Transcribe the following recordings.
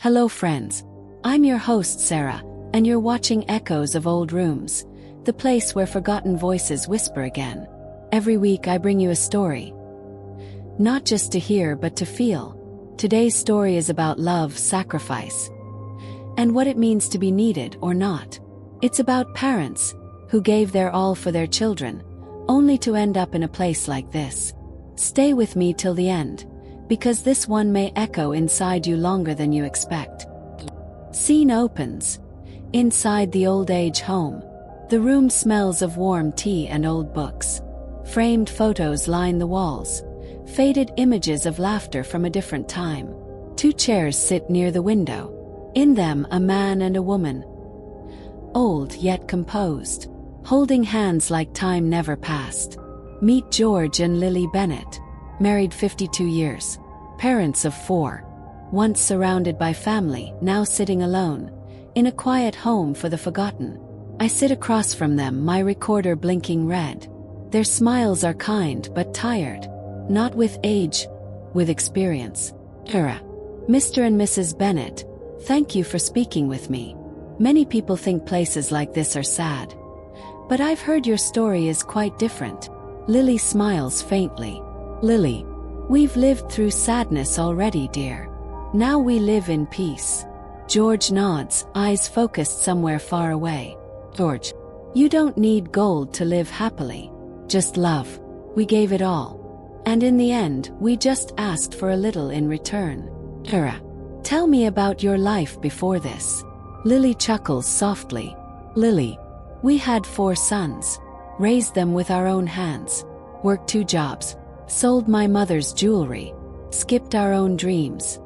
Hello friends. I'm your host Sara, and you're watching Echoes of Old Rooms, the place where forgotten voices whisper again. Every week I bring you a story. Not just to hear but to feel. Today's story is about love, sacrifice, and what it means to be needed or not. It's about parents who gave their all for their children, only to end up in a place like this. Stay with me till the end, because this one may echo inside you longer than you expect. Scene opens. Inside the old age home. The room smells of warm tea and old books. Framed photos line the walls. Faded images of laughter from a different time. Two chairs sit near the window. In them a man and a woman. Old yet composed. Holding hands like time never passed. Meet George and Lily Bennett. Married 52 years. Parents of 4. Once surrounded by family, now sitting alone. In a quiet home for the forgotten. I sit across from them, my recorder blinking red. Their smiles are kind but tired. Not with age, with experience. Sara. Mr. and Mrs. Bennett, thank you for speaking with me. Many people think places like this are sad. But I've heard your story is quite different. Lily smiles faintly. Lily. We've lived through sadness already, dear. Now we live in peace. George nods, eyes focused somewhere far away. George. You don't need gold to live happily. Just love. We gave it all. And in the end, we just asked for a little in return. Sara. Tell me about your life before this. Lily chuckles softly. Lily. We had 4 sons. Raised them with our own hands. Worked 2 jobs. Sold my mother's jewelry. Skipped our own dreams.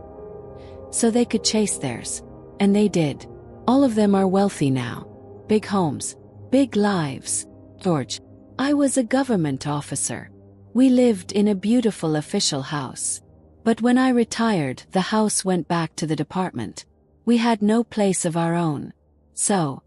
So they could chase theirs. And they did. All of them are wealthy now. Big homes. Big lives. George. I was a government officer. We lived in a beautiful official house. But when I retired, the house went back to the department. We had no place of our own. So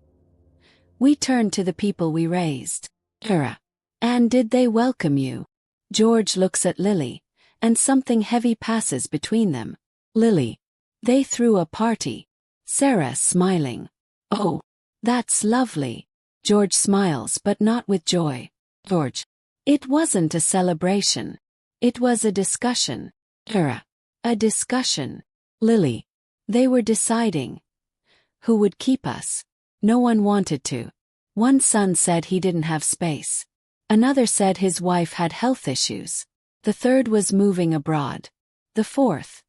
we turned to the people we raised. Sara. And did they welcome you? George looks at Lily, and something heavy passes between them. Lily. They threw a party. Sara smiling. Oh, that's lovely. George smiles but not with joy. George. It wasn't a celebration. It was a discussion. Sara. A discussion. Lily. They were deciding who would keep us. No one wanted to. One son said he didn't have space. Another said his wife had health issues. The third was moving abroad. The fourth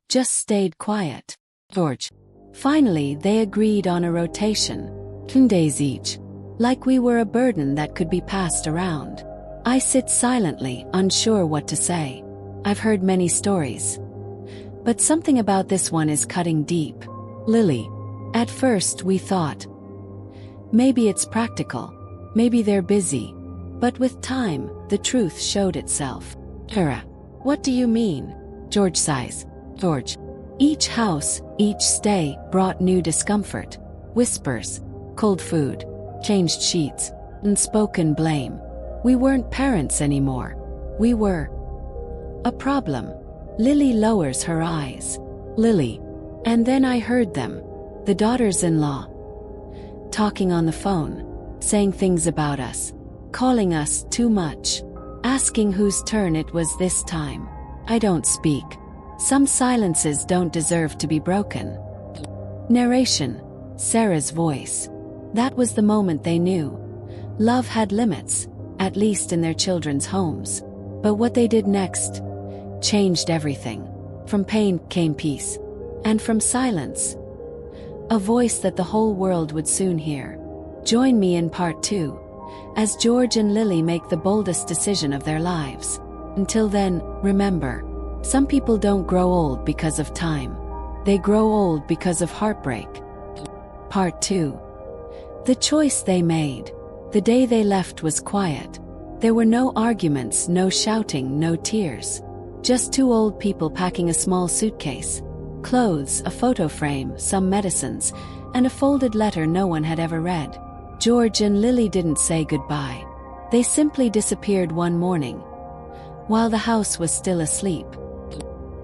just stayed quiet. George. Finally, they agreed on a rotation. 2 days each. Like we were a burden that could be passed around. I sit silently, unsure what to say. I've heard many stories. But something about this one is cutting deep. Lily. At first we thought, maybe it's practical. Maybe they're busy. But with time, the truth showed itself. Sara. What do you mean? George sighs. George. Each house, each stay, brought new discomfort. Whispers. Cold food. Changed sheets. Unspoken blame. We weren't parents anymore. We were a problem. Lily lowers her eyes. Lily. And then I heard them. The daughters-in-law. Talking on the phone. Saying things about us. Calling us too much. Asking whose turn it was this time. I don't speak. Some silences don't deserve to be broken. Narration. Sara's voice. That was the moment they knew. Love had limits. At least in their children's homes. But what they did next changed everything. From pain came peace. And from silence, a voice that the whole world would soon hear. Join me in part 2, as George and Lily make the boldest decision of their lives. Until then, remember, some people don't grow old because of time. They grow old because of heartbreak. Part 2. The choice they made. The day they left was quiet. There were no arguments, no shouting, no tears. Just 2 old people packing a small suitcase. Clothes, a photo frame, some medicines, and a folded letter no one had ever read. George and Lily didn't say goodbye. They simply disappeared one morning, while the house was still asleep.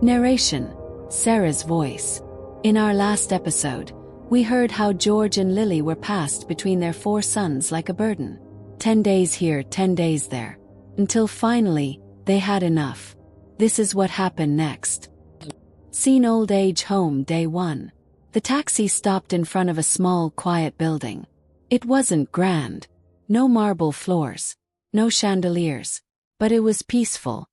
Narration. Sara's voice. In our last episode, we heard how George and Lily were passed between their 4 sons like a burden. 10 days here, 10 days there. Until finally, they had enough. This is what happened next. Scene: old age home, day 1. The taxi stopped in front of a small, quiet building. It wasn't grand. No marble floors. No chandeliers. But it was peaceful.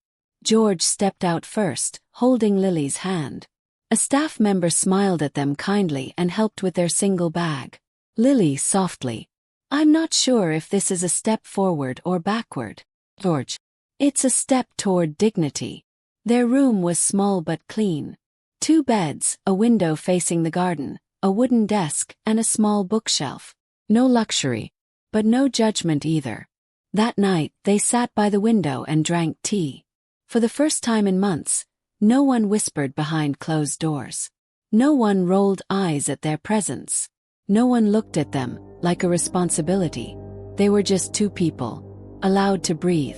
George stepped out first, holding Lily's hand. A staff member smiled at them kindly and helped with their single bag. Lily softly. "I'm not sure if this is a step forward or backward." George. "It's a step toward dignity." Their room was small but clean. 2 beds, a window facing the garden, a wooden desk, and a small bookshelf. No luxury, but no judgment either. That night, they sat by the window and drank tea. For the first time in months, no one whispered behind closed doors. No one rolled eyes at their presence. No one looked at them like a responsibility. They were just 2 people, allowed to breathe.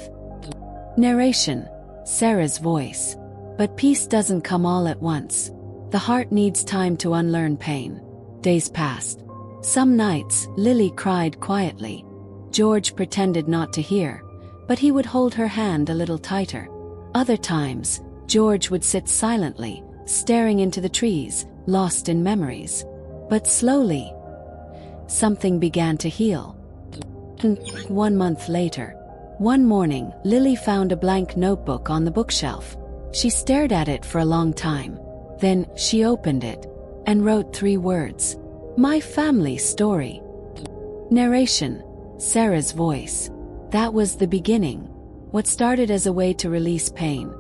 Narration: Sara's voice. But peace doesn't come all at once. The heart needs time to unlearn pain. Days passed. Some nights, Lily cried quietly. George pretended not to hear, but he would hold her hand a little tighter. Other times, George would sit silently, staring into the trees, lost in memories. But slowly, something began to heal. 1 month later, one morning, Lily found a blank notebook on the bookshelf. She stared at it for a long time. Then, she opened it and wrote 3 words. "My family story." Narration: Sara's voice. That was the beginning. What started as a way to release pain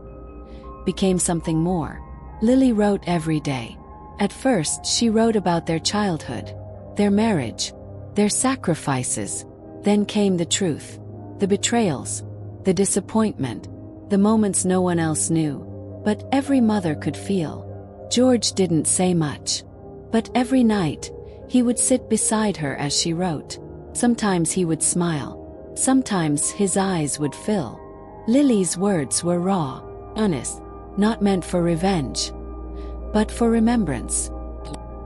became something more. Lily wrote every day. At first, she wrote about their childhood, their marriage, their sacrifices. Then came the truth, the betrayals, the disappointment, the moments no one else knew, but every mother could feel. George didn't say much, but every night, he would sit beside her as she wrote. Sometimes he would smile. Sometimes his eyes would fill. Lily's words were raw, honest, not meant for revenge, but for remembrance.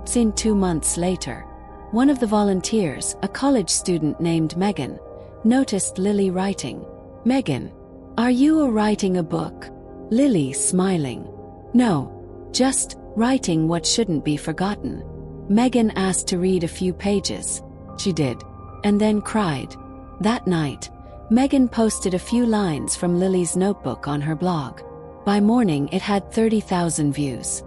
Scene: 2 months later. One of the volunteers, a college student named Megan, noticed Lily writing. "Megan, are you writing a book?" Lily smiling. "No, just writing what shouldn't be forgotten." Megan asked to read a few pages. She did, and then cried. That night, Megan posted a few lines from Lily's notebook on her blog. By morning it had 30,000 views.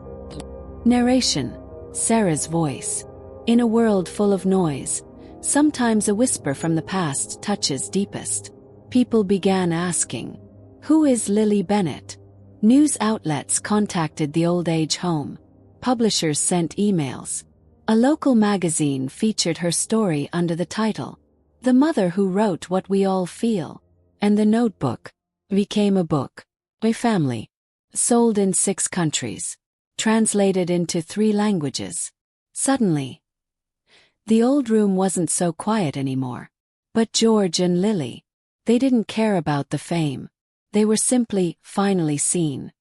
Narration: Sara's voice. In a world full of noise, sometimes a whisper from the past touches deepest. People began asking, "Who is Lily Bennett?" News outlets contacted the old age home. Publishers sent emails. A local magazine featured her story under the title, "The Mother Who Wrote What We All Feel." And the notebook became a book. A family. Sold in 6 countries. Translated into 3 languages. Suddenly, the old room wasn't so quiet anymore. But George and Lily, they didn't care about the fame. They were simply finally seen.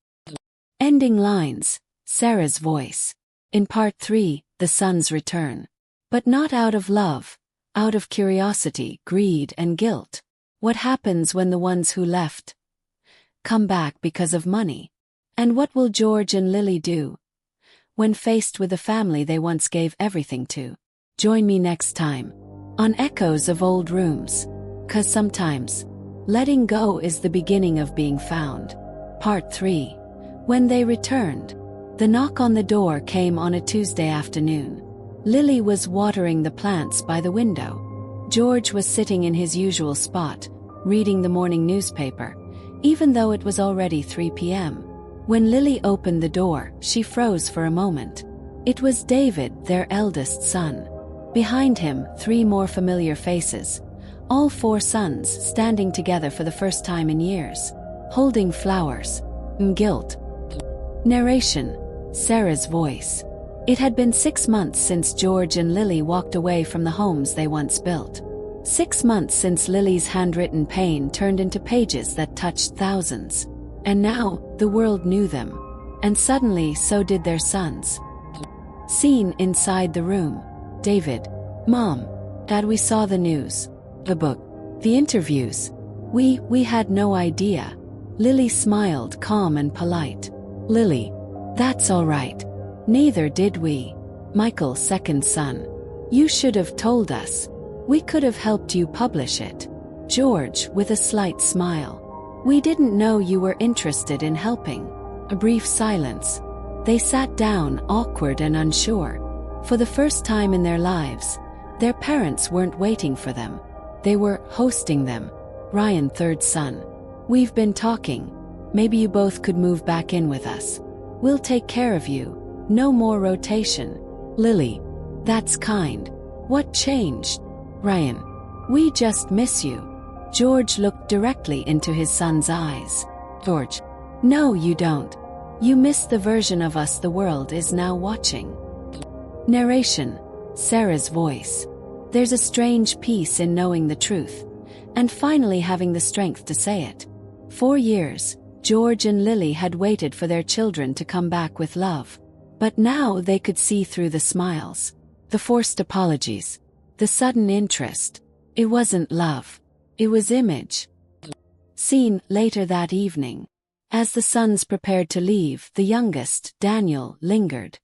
Ending lines: Sara's voice. In part 3, the sons return. But not out of love, out of curiosity, greed, and guilt. What happens when the ones who left come back because of money? And what will George and Lily do when faced with the family they once gave everything to? Join me next time on Echoes of Old Rooms. 'Cause sometimes, letting go is the beginning of being found. Part 3. When they returned, the knock on the door came on a Tuesday afternoon. Lily was watering the plants by the window. George was sitting in his usual spot, reading the morning newspaper, even though it was already 3 p.m. When Lily opened the door, she froze for a moment. It was David, their eldest son. Behind him, 3 more familiar faces. All 4 sons standing together for the first time in years. Holding flowers. Guilt. Narration: Sara's voice. It had been 6 months since George and Lily walked away from the homes they once built. 6 months since Lily's handwritten pain turned into pages that touched thousands. And now, the world knew them. And suddenly so did their sons. Scene inside the room. David. Mom. Dad, we saw the news. The book. The interviews. We had no idea. Lily smiled, calm and polite. Lily. That's all right. Neither did we. Michael, second son. You should have told us. We could have helped you publish it. George, with a slight smile. We didn't know you were interested in helping. A brief silence. They sat down, awkward and unsure. For the first time in their lives, their parents weren't waiting for them. They were hosting them. Ryan, third son. We've been talking. Maybe you both could move back in with us. We'll take care of you. No more rotation. Lily. That's kind. What changed? Ryan. We just miss you. George looked directly into his son's eyes. George. No, you don't. You miss the version of us the world is now watching. Narration. Sara's voice. There's a strange peace in knowing the truth, and finally having the strength to say it. 4 years, George and Lily had waited for their children to come back with love. But now they could see through the smiles, the forced apologies, the sudden interest. It wasn't love. It was image. Scene later that evening. As the sons prepared to leave, the youngest, Daniel, lingered.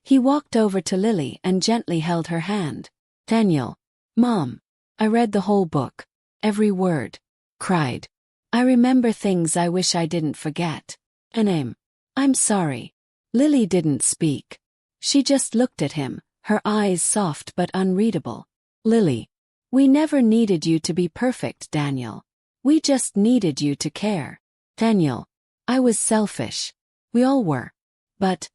He walked over to Lily and gently held her hand. Daniel. Mom. I read the whole book. Every word. Cried. I remember things I wish I didn't forget. I'm sorry. Lily didn't speak. She just looked at him, her eyes soft but unreadable. Lily. We never needed you to be perfect, Daniel. We just needed you to care. Daniel. I was selfish. We all were. But,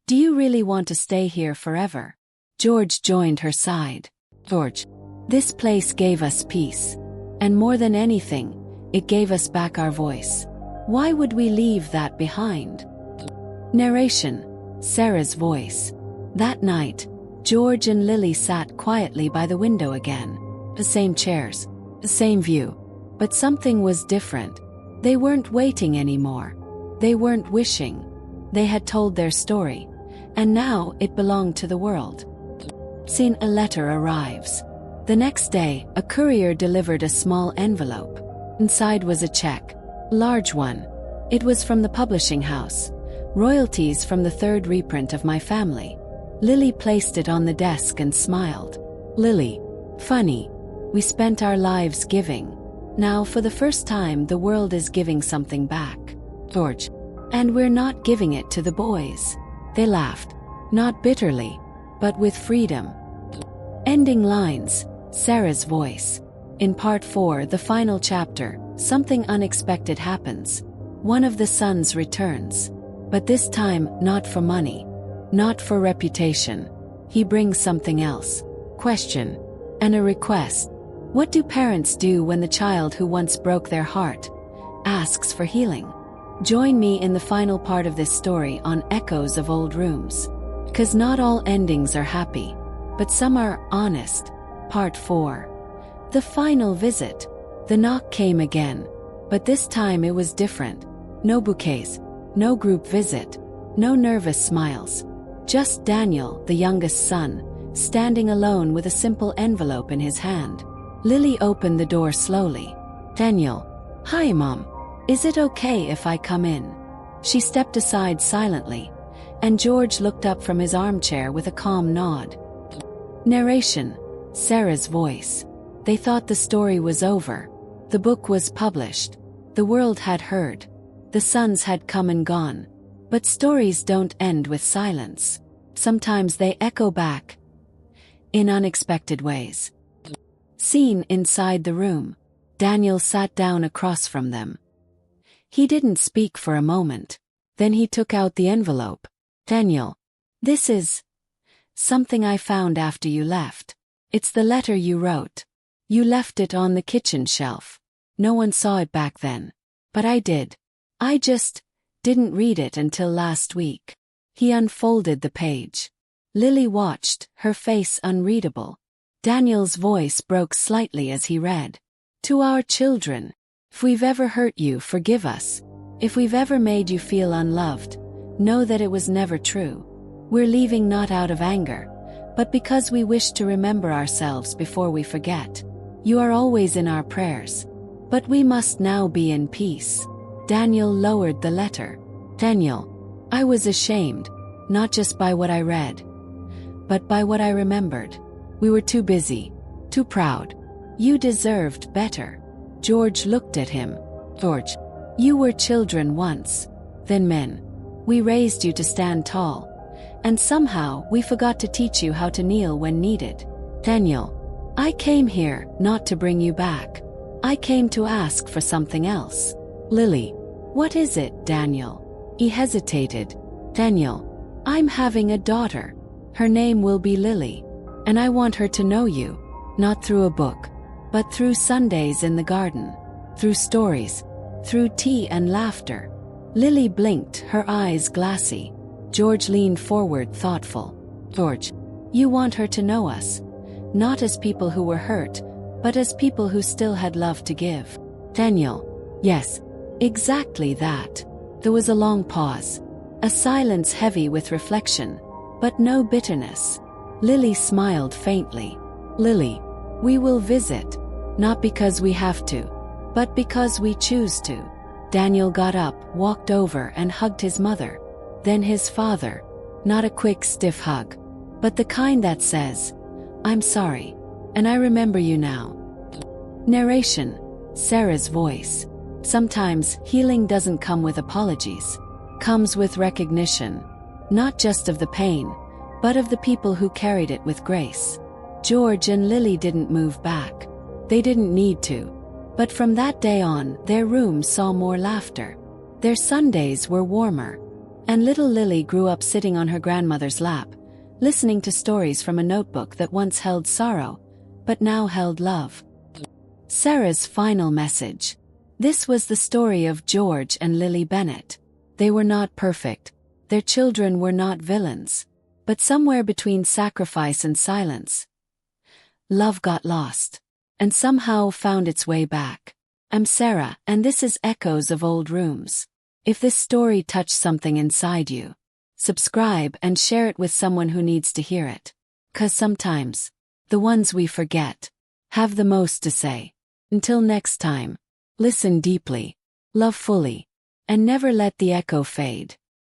do you really want to stay here forever? George joined her side. George. This place gave us peace. And more than anything, it gave us back our voice. Why would we leave that behind? Narration. Sara's voice. That night, George and Lily sat quietly by the window again. The same chairs, the same view. But something was different. They weren't waiting anymore. They weren't wishing. They had told their story, and now it belonged to the world. Scene. A letter arrives. The next day, a courier delivered a small envelope. Inside was a check. Large one. It was from the publishing house. Royalties from the third reprint of my family. Lily placed it on the desk and smiled. Lily. Funny. We spent our lives giving. Now for the first time the world is giving something back. George. And we're not giving it to the boys. They laughed. Not bitterly, but with freedom. Ending lines. Sara's voice. In part 4, the final chapter, something unexpected happens. One of the sons returns. But this time, not for money. Not for reputation. He brings something else. Question. And a request. What do parents do when the child who once broke their heart asks for healing? Join me in the final part of this story on Echoes of Old Rooms. 'Cause not all endings are happy, but some are honest. Part 4. The final visit. The knock came again, but this time it was different. No bouquets, no group visit, no nervous smiles. Just Daniel, the youngest son, standing alone with a simple envelope in his hand. Lily opened the door slowly. Daniel. Hi, Mom. Is it okay if I come in? She stepped aside silently, and George looked up from his armchair with a calm nod. Narration. Sara's voice. They thought the story was over. The book was published. The world had heard. The sons had come and gone. But stories don't end with silence. Sometimes they echo back in unexpected ways. Scene inside the room. Daniel sat down across from them. He didn't speak for a moment. Then he took out the envelope. Daniel. This is something I found after you left. It's the letter you wrote. You left it on the kitchen shelf. No one saw it back then. But I did. I just didn't read it until last week. He unfolded the page. Lily watched, her face unreadable. Daniel's voice broke slightly as he read. To our children. If we've ever hurt you, forgive us. If we've ever made you feel unloved, know that it was never true. We're leaving not out of anger, but because we wish to remember ourselves before we forget. You are always in our prayers. But we must now be in peace. Daniel lowered the letter. Daniel, I was ashamed, not just by what I read, but by what I remembered. We were too busy, too proud. You deserved better. George looked at him. George, you were children once, then men. We raised you to stand tall, and somehow we forgot to teach you how to kneel when needed. Daniel, I came here not to bring you back. I came to ask for something else. Lily, what is it, Daniel? He hesitated. Daniel, I'm having a daughter. Her name will be Lily, and I want her to know you, not through a book, but through Sundays in the garden, through stories, through tea and laughter. Lily blinked, her eyes glassy. George leaned forward, thoughtful. George, you want her to know us, not as people who were hurt, but as people who still had love to give. Daniel, yes, exactly that. There was a long pause, a silence heavy with reflection, but no bitterness. Lily smiled faintly. Lily, we will visit, not because we have to, but because we choose to. Daniel got up, walked over and hugged his mother, then his father. Not a quick, stiff hug, but the kind that says, I'm sorry, and I remember you now. Narration, Sara's voice. Sometimes healing doesn't come with apologies, comes with recognition, not just of the pain, but of the people who carried it with grace. George and Lily didn't move back. They didn't need to. But from that day on, their room saw more laughter. Their Sundays were warmer. And little Lily grew up sitting on her grandmother's lap, listening to stories from a notebook that once held sorrow, but now held love. Sara's final message. This was the story of George and Lily Bennett. They were not perfect. Their children were not villains. But somewhere between sacrifice and silence, love got lost, and somehow found its way back. I'm Sara, and this is Echoes of Old Rooms. If this story touched something inside you, subscribe and share it with someone who needs to hear it. 'Cause sometimes, the ones we forget, have the most to say. Until next time, listen deeply, love fully, and never let the echo fade.